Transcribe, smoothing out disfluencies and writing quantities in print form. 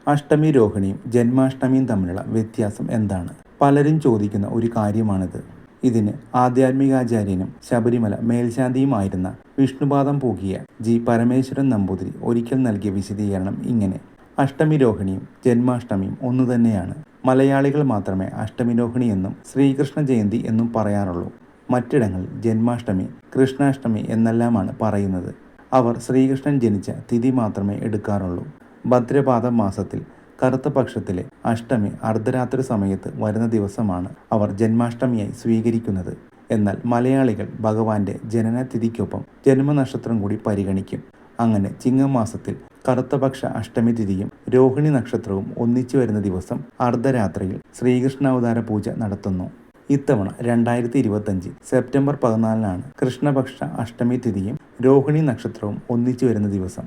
അഷ്ടമി രോഹിണിയും ജന്മാഷ്ടമിയും തമ്മിലുള്ള വ്യത്യാസം എന്താണ്? പലരും ചോദിക്കുന്ന ഒരു കാര്യമാണിത്. ഇതിന് ആധ്യാത്മികാചാര്യനും ശബരിമല മേൽശാന്തിയുമായിരുന്ന വിഷ്ണുപാദം പൂകിയ ജി പരമേശ്വരൻ നമ്പൂതിരി ഒരിക്കൽ നൽകിയ വിശദീകരണം ഇങ്ങനെ: അഷ്ടമി രോഹിണിയും ജന്മാഷ്ടമിയും ഒന്നു തന്നെയാണ്. മലയാളികൾ മാത്രമേ അഷ്ടമി രോഹിണി എന്നും ശ്രീകൃഷ്ണ ജയന്തി എന്നും പറയാറുള്ളൂ. മറ്റിടങ്ങളിൽ ജന്മാഷ്ടമി, കൃഷ്ണാഷ്ടമി എന്നെല്ലാമാണ് പറയുന്നത്. അവർ ശ്രീകൃഷ്ണൻ ജനിച്ച തിഥി മാത്രമേ എടുക്കാറുള്ളൂ. ഭദ്രപാദ മാസത്തിൽ കറുത്ത പക്ഷത്തിലെ അഷ്ടമി അർദ്ധരാത്രി സമയത്ത് വരുന്ന ദിവസമാണ് അവർ ജന്മാഷ്ടമിയായി സ്വീകരിക്കുന്നത്. എന്നാൽ മലയാളികൾ ഭഗവാന്റെ ജനനതിഥിക്കൊപ്പം ജന്മനക്ഷത്രം കൂടി പരിഗണിക്കും. അങ്ങനെ ചിങ്ങമാസത്തിൽ കറുത്തപക്ഷ അഷ്ടമി തിഥിയും രോഹിണി നക്ഷത്രവും ഒന്നിച്ചു വരുന്ന ദിവസം അർദ്ധരാത്രിയിൽ ശ്രീകൃഷ്ണാവതാര പൂജ നടത്തുന്നു. ഇത്തവണ 2025 സെപ്റ്റംബർ 14 കൃഷ്ണപക്ഷ അഷ്ടമി തിഥിയും രോഹിണി നക്ഷത്രവും ഒന്നിച്ചു വരുന്ന ദിവസം.